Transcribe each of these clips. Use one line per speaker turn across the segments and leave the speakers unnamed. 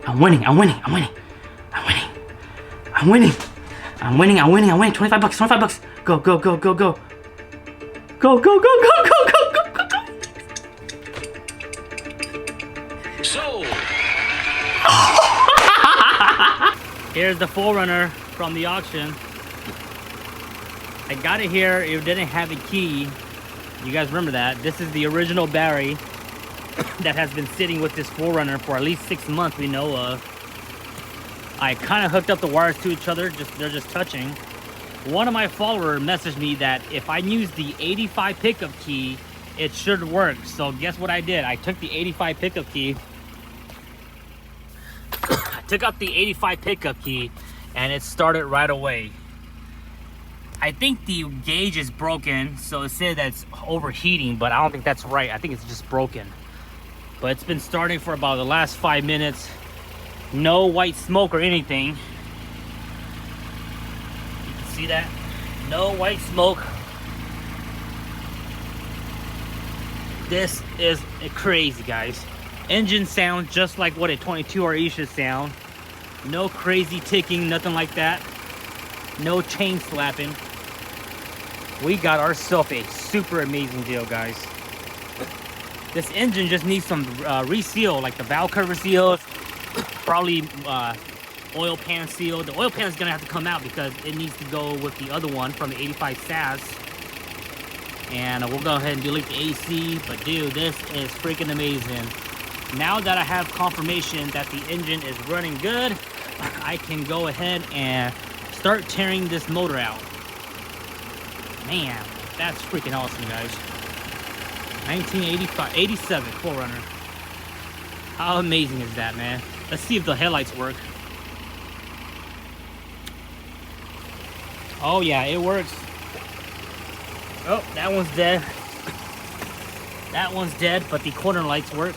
I'm winning. I'm winning. I'm winning. I'm winning. I'm winning. I'm winning. I'm winning. I'm winning. 25 bucks. 25 bucks. Go, go, go, go, go. Go, go, go, go, go, go, go, go, go.
So.
Here's the 4Runner from the auction. I got it here. It didn't have a key. You guys remember that? This is the original battery that has been sitting with this 4Runner for at least 6 months we know of. I kind of hooked up the wires to each other. They're just touching. One of my followers messaged me that if I use the 85 pickup key, it should work. So guess what I did? I took the 85 pickup key. I took out the 85 pickup key and it started right away. I think the gauge is broken, so it said that it's overheating, but I don't think that's right. I think it's just broken. But it's been starting for about the last 5 minutes. No white smoke or anything. You can see that? No white smoke. This is crazy, guys. Engine sounds just like what a 22RE should sound. No crazy ticking, nothing like that. No chain slapping. We got ourselves a super amazing deal, guys. This engine just needs some reseal, like the valve cover seals, probably oil pan seal. The oil pan is gonna have to come out because it needs to go with the other one from the 85 SAS. And we'll go ahead and delete the AC, but dude, this is freaking amazing. Now that I have confirmation that the engine is running good, I can go ahead and start tearing this motor out. Man, that's freaking awesome, guys. 1987 4Runner. How amazing is that, man? Let's see if the headlights work. Oh yeah, it works. Oh, that one's dead. That one's dead, but the corner lights work.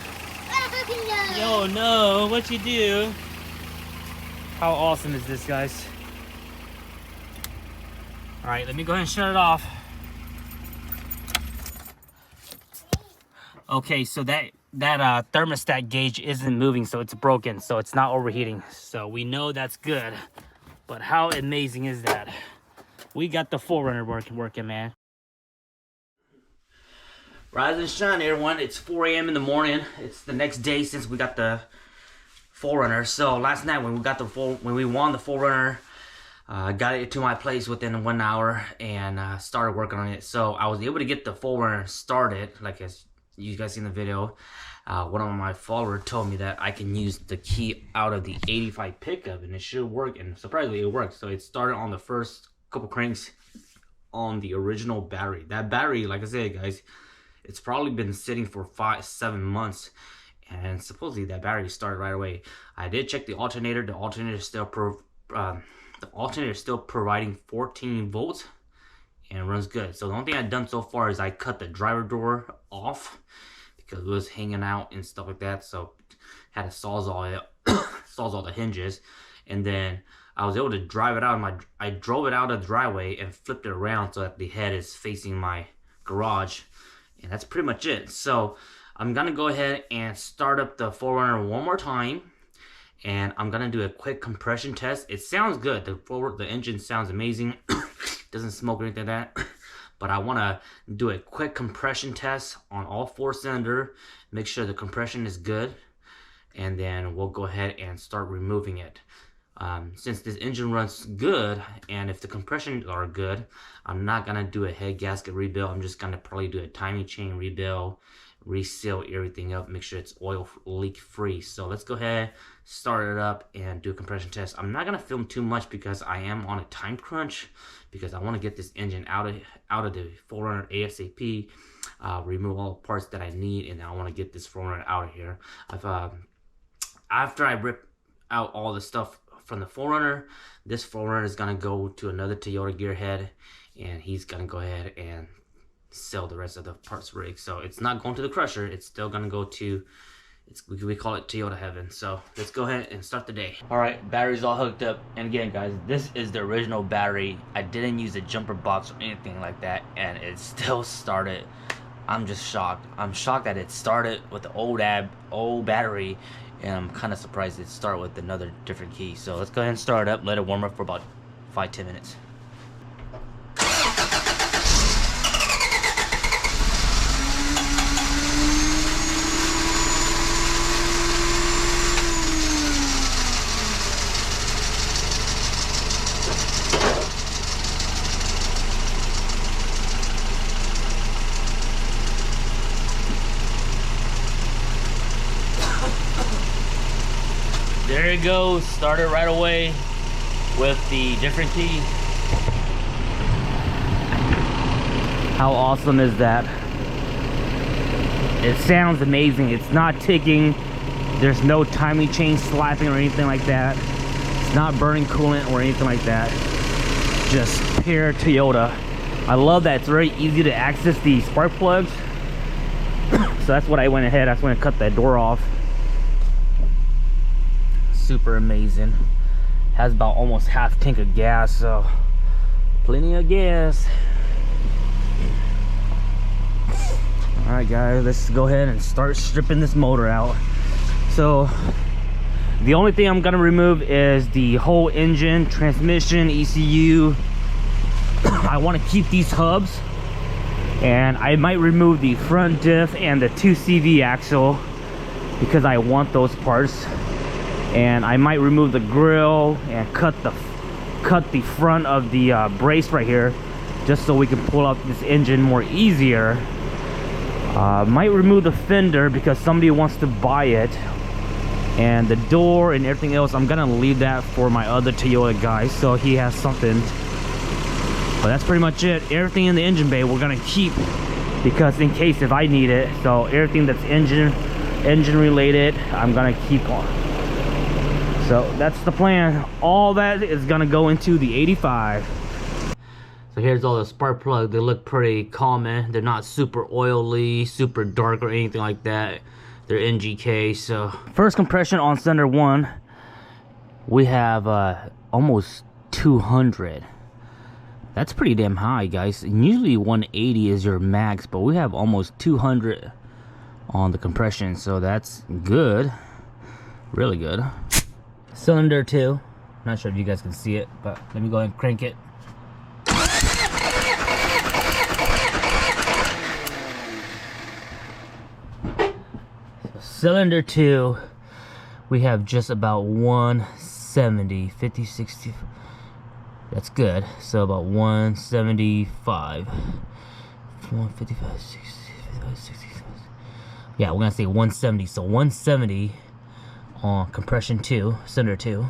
Yo, no, what you do? How awesome is this, guys? All right, let me go ahead and shut it off. Okay, so that thermostat gauge isn't moving, so it's broken, so it's not overheating. So we know that's good. But how amazing is that? We got the 4Runner working, man. Rise and shine, everyone. It's 4 a.m. in the morning. It's the next day since we got the 4Runner. So last night when we won the 4Runner, got it to my place within 1 hour and started working on it. So I was able to get the 4Runner started, like as you guys seen the video. One of my followers told me that I can use the key out of the 85 pickup and it should work, and surprisingly it worked. So it started on the first couple cranks on the original battery. That battery, like I said, guys, it's probably been sitting for 5-7 months, and supposedly that battery started right away. I did check the alternator. The alternator is still providing 14 volts and runs good. So the only thing I've done so far is I cut the driver door off because it was hanging out and stuff like that. So had to sawzall the hinges, and then I was able to drive it out. I drove it out of the driveway and flipped it around so that the head is facing my garage. And that's pretty much it. So I'm gonna go ahead and start up the 4Runner one more time, and I'm gonna do a quick compression test. It sounds good. The engine sounds amazing. Doesn't smoke or anything like that. But I wanna do a quick compression test on all 4 cylinders. Make sure the compression is good, and then we'll go ahead and start removing it. Since this engine runs good, and if the compressions are good, I'm not gonna do a head gasket rebuild. I'm just gonna probably do a timing chain rebuild, reseal everything up, make sure it's oil leak free. So let's go ahead, start it up, and do a compression test. I'm not gonna film too much because I am on a time crunch, because I want to get this engine out of the 4Runner ASAP, remove all the parts that I need, and I want to get this 4Runner out of here. After I rip out all the stuff from the 4Runner, this 4Runner is gonna go to another Toyota gearhead, and he's gonna go ahead and sell the rest of the parts rig. So it's not going to the crusher, it's still gonna go to, we call it Toyota heaven. So let's go ahead and start the day. All right, battery's all hooked up, and again, guys, this is the original battery. I didn't use a jumper box or anything like that, and it still started. I'm just shocked. I'm shocked that it started with the old battery and I'm kind of surprised it started with another different key. So let's go ahead and start it up, let it warm up for about 5-10 minutes. There it goes, started right away with the different key. How awesome is that? It sounds amazing. It's not ticking. There's no timing chain slapping or anything like that. It's not burning coolant or anything like that. Just pure Toyota. I love that it's very easy to access the spark plugs. So that's what I went ahead. I just went to cut that door off. Super amazing. Has about almost half tank of gas, so plenty of gas. All right guys, let's go ahead and start stripping this motor out. So the only thing I'm gonna remove is the whole engine, transmission, ECU. I want to keep these hubs, and I might remove the front diff and the 2CV axle because I want those parts. And I might remove the grill and cut the front of the brace right here, just so we can pull out this engine more easier. Might remove the fender because somebody wants to buy it, and the door and everything else I'm gonna leave that for my other Toyota guy, so he has something. But that's pretty much it. Everything in the engine bay we're gonna keep, because in case if I need it. So everything that's engine related, I'm gonna keep on. So that's the plan. All that is gonna go into the 85. So here's all the spark plugs. They look pretty common. They're not super oily, super dark or anything like that. They're NGK. So first compression on cylinder 1, we have almost 200. That's pretty damn high, guys. And usually 180 is your max, but we have almost 200 on the compression, so that's good. Really good. Cylinder 2, not sure if you guys can see it, but let me go ahead and crank it. So cylinder 2, we have just about 170, 50, 60. That's good. So about 175, 155, 60, 55, 60. Yeah, we're gonna say 170. So 170 on compression 2, cylinder 2.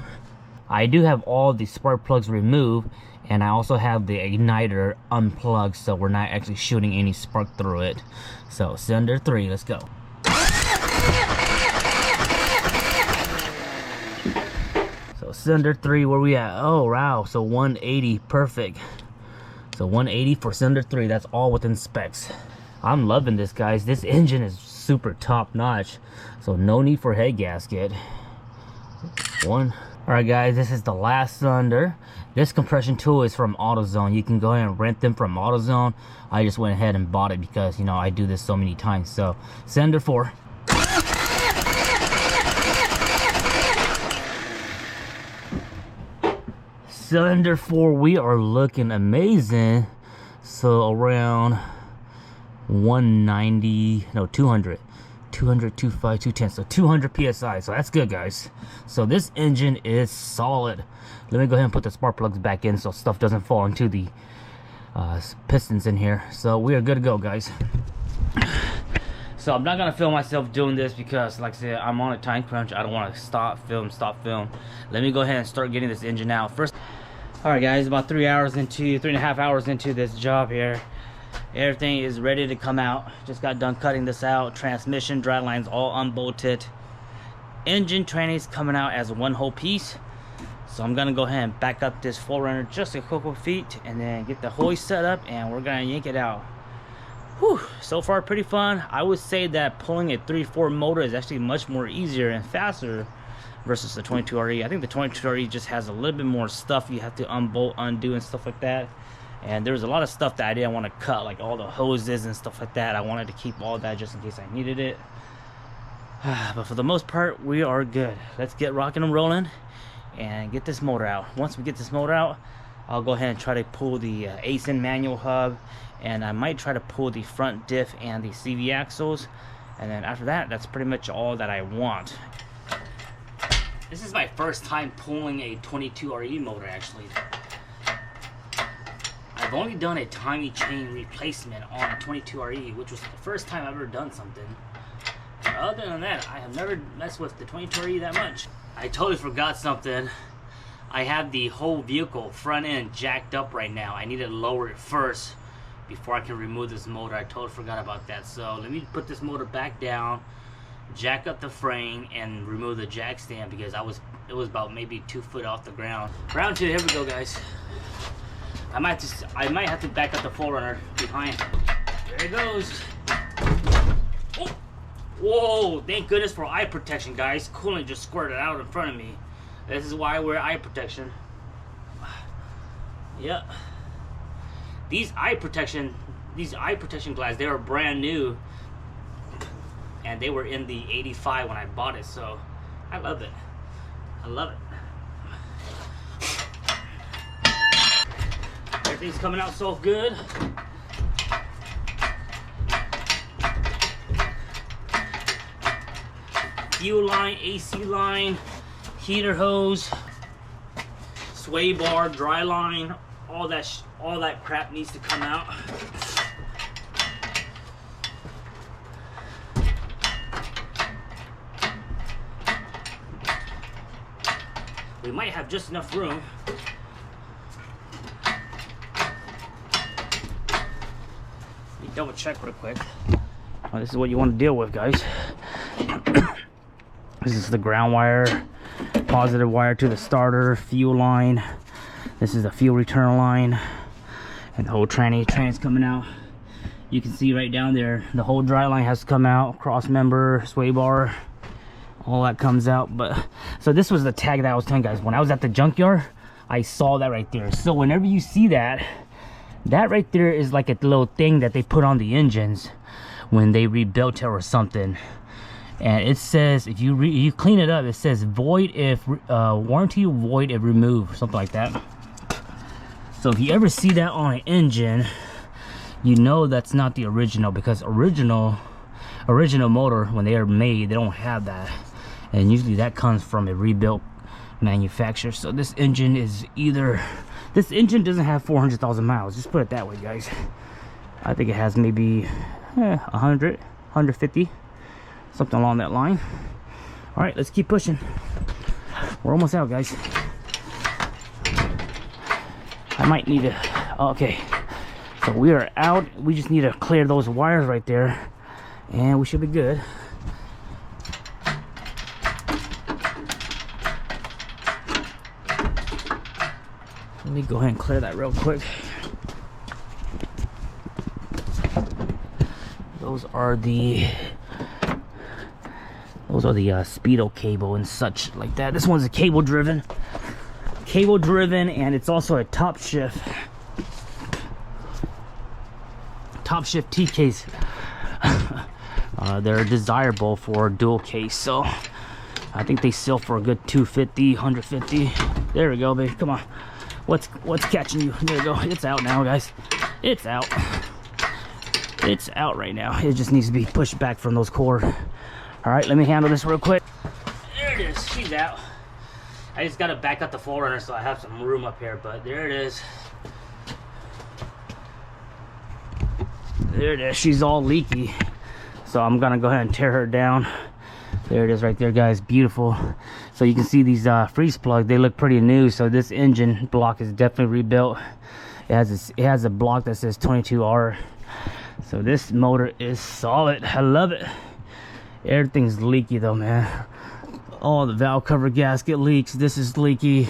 I do have all the spark plugs removed, and I also have the igniter unplugged, so we're not actually shooting any spark through it. So cylinder 3, let's go. So cylinder 3, where we at? Oh wow, so 180, perfect. So 180 for cylinder 3, that's all within specs. I'm loving this, guys. This engine is super top notch, so no need for head gasket. All right guys, this is the last cylinder. This compression tool is from AutoZone. You can go ahead and rent them from AutoZone. I just went ahead and bought it because, you know, I do this so many times. So cylinder 4. Cylinder 4, we are looking amazing. So around 190, no, 200, 205, 210, so 200 psi. So that's good, guys. So this engine is solid. Let me go ahead and put the spark plugs back in so stuff doesn't fall into the pistons in here. So we are good to go, guys. So I'm not gonna film myself doing this because, like I said, I'm on a time crunch. I don't want to stop film. Let me go ahead and start getting this engine out first. All right guys, about 3.5 hours into this job here. Everything is ready to come out. Just got done cutting this out. Transmission, drive lines all unbolted. Engine trannies coming out as one whole piece. So I'm gonna go ahead and back up this 4Runner just a couple feet and then get the hoist set up, and we're gonna yank it out. Whew, so far pretty fun. I would say that pulling a 3.4 motor is actually much more easier and faster versus the 22RE. I think the 22RE just has a little bit more stuff you have to unbolt, undo, and stuff like that. And there's a lot of stuff that I didn't want to cut, like all the hoses and stuff like that. I wanted to keep all that just in case I needed it. But for the most part, we are good. Let's get rocking and rolling and get this motor out. Once we get this motor out, I'll go ahead and try to pull the ASIN manual hub, and I might try to pull the front diff and the CV axles. And then after that, that's pretty much all that I want. This is my first time pulling a 22RE motor, actually. I've only done a timing chain replacement on a 22RE, which was the first time I've ever done something. But other than that, I have never messed with the 22RE that much. I totally forgot something. I have the whole vehicle front end jacked up right now. I need to lower it first before I can remove this motor. I totally forgot about that. So let me put this motor back down, jack up the frame, and remove the jack stand because it was about maybe 2 foot off the ground. Round 2, here we go, guys. I might have to back up the 4Runner behind. There it goes. Oh. Whoa, thank goodness for eye protection, guys. Coolant just squirted out in front of me. This is why I wear eye protection. Yep. These eye protection glasses, they were brand new. And they were in the 85 when I bought it, so I love it. I love it. Everything's coming out so good. Fuel line, AC line, heater hose, sway bar, dry line, all that crap needs to come out. We might have just enough room. Let me double check real quick. Oh, this is what you want to deal with, guys. This is the ground wire, positive wire to the starter, fuel line. This is the fuel return line, and the whole tranny's coming out. You can see right down there, the whole dry line has to come out, cross member, sway bar, all that comes out. But so this was the tag that I was telling you guys. When I was at the junkyard, I saw that right there. So whenever you see that right there is like a little thing that they put on the engines when they rebuilt it or something. And it says, if you clean it up, it says void if warranty void if removed, something like that. So if you ever see that on an engine, you know that's not the original, because original motor, when they are made, they don't have that, and usually that comes from a rebuilt manufacturer. So this engine doesn't have 400,000 miles. Just put it that way, guys. I think it has maybe 100, 150. Something along that line. All right, let's keep pushing. We're almost out, guys. I might need to, okay. So we are out. We just need to clear those wires right there, and we should be good. Let me go ahead and clear that real quick. Those are the speedo cable and such like that. This one's a cable driven, and it's also a top shift T case. They're desirable for dual case, so I think they sell for a good 250, 150. There we go, baby. Come on, what's catching you? There we go. It's out now, guys. It's out. It's out right now. It just needs to be pushed back from those cord. All right, let me handle this real quick. There it is. She's out. I just gotta back up the 4Runner so I have some room up here, but there it is. There it is. She's all leaky, so I'm gonna go ahead and tear her down. There it is right there, guys. Beautiful. So you can see these freeze plugs, they look pretty new. So this engine block is definitely rebuilt. It has a block that says 22R. So this motor is solid. I love it. Everything's leaky though, man. All the valve cover gasket leaks. This is leaky.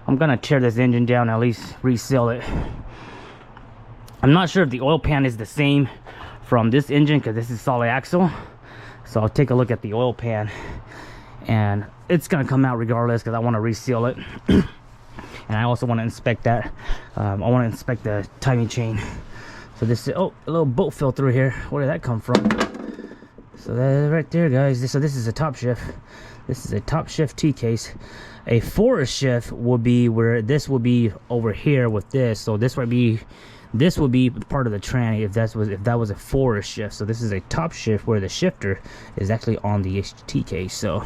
I'm gonna tear this engine down, at least reseal it. I'm not sure if the oil pan is the same from this engine, because this is solid axle. So I'll take a look at the oil pan, and it's gonna come out regardless, because I want to reseal it. And I also want to inspect that. I want to inspect the timing chain. So this is, oh, a little bolt fell through here. Where did that come from?
So that right there, guys. So this is a top shift. This is a top shift T case. A forest shift will be where this will be over here with this. So this would be part of the tranny if that was a forest shift. So this is a top shift where the shifter is actually on the T case. So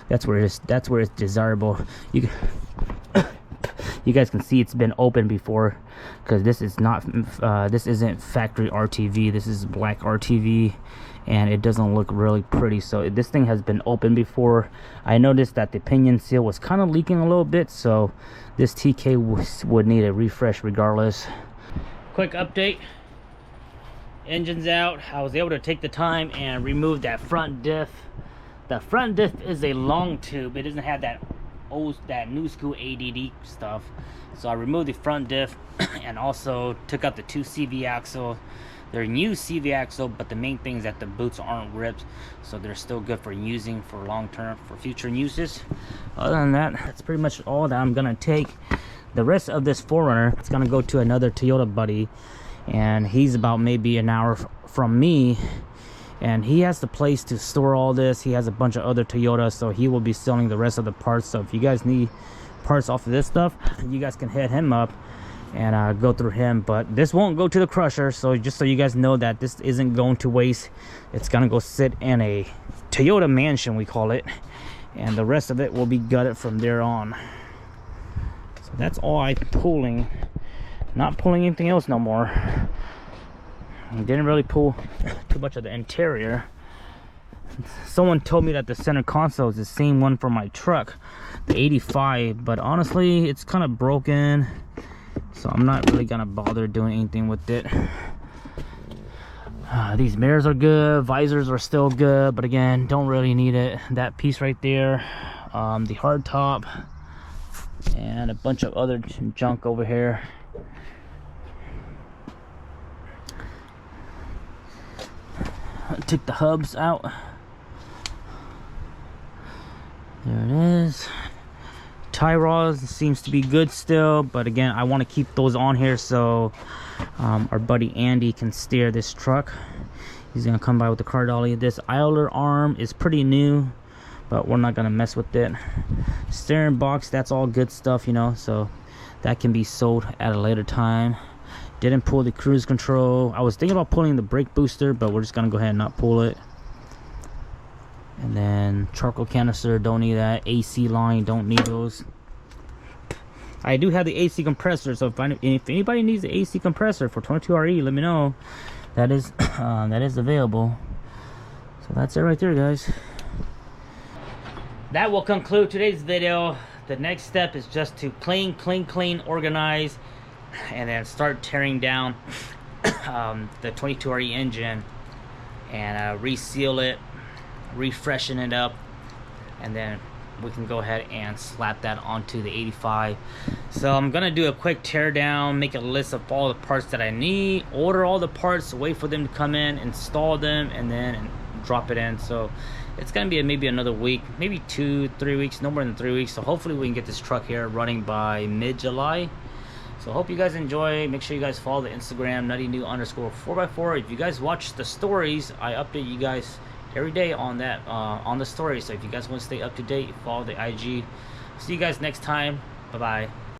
that's where it's desirable. You guys can see it's been open before, because this is not this isn't factory RTV. This is black RTV, and it doesn't look really pretty. So this thing has been open before. I noticed that the pinion seal was kind of leaking a little bit, so this TK would need a refresh regardless. Quick update, engine's out. I was able to take the time and remove that front diff. The front diff is a long tube. It doesn't have that new school ADD stuff. So I removed the front diff and also took out the 2 CV axle. They're new CV axle, but the main thing is that the boots aren't ripped, so they're still good for using for long term, for future uses. Other than that, that's pretty much all that I'm gonna take. The rest of this 4Runner, it's gonna go to another Toyota buddy, and he's about maybe an hour from me, and he has the place to store all this. He has a bunch of other Toyotas, so he will be selling the rest of the parts. So if you guys need parts off of this stuff, you guys can hit him up and go through him. But this won't go to the crusher, so just so you guys know that this isn't going to waste. It's gonna go sit in a Toyota mansion, we call it, and the rest of it will be gutted from there on. So that's all I'm pulling. Not pulling anything else no more. I didn't really pull too much of the interior. Someone told me that the center console is the same one for my truck, the 85, but honestly it's kind of broken, so I'm not really gonna bother doing anything with it. These mirrors are good, visors are still good, but again, don't really need it. That piece right there, the hard top, and a bunch of other junk over here. Took the hubs out. There it is. Tie rods seems to be good still, but again, I want to keep those on here so our buddy Andy can steer this truck. He's gonna come by with the car dolly. This idler arm is pretty new, but we're not gonna mess with it. Steering box, that's all good stuff, you know, so that can be sold at a later time. Didn't pull the cruise control. I was thinking about pulling the brake booster, but we're just gonna go ahead and not pull it. And then charcoal canister, don't need that. AC line, don't need those. I do have the AC compressor, so if anybody needs the AC compressor for 22RE, let me know. That is available. So that's it right there, guys. That will conclude today's video. The next step is just to clean, organize, and then start tearing down the 22RE engine and reseal it, refreshen it up, and then we can go ahead and slap that onto the 85. So I'm gonna do a quick tear down, make a list of all the parts that I need, order all the parts, wait for them to come in, install them, and then drop it in. So it's gonna be maybe another week, maybe 2-3 weeks, no more than 3 weeks. So hopefully we can get this truck here running by mid-July. So hope you guys enjoy. Make sure you guys follow the Instagram NuttyNu_4x4. If you guys watch the stories, I update you guys every day on that on the story. So if you guys want to stay up to date, follow the IG. See you guys next time. Bye bye.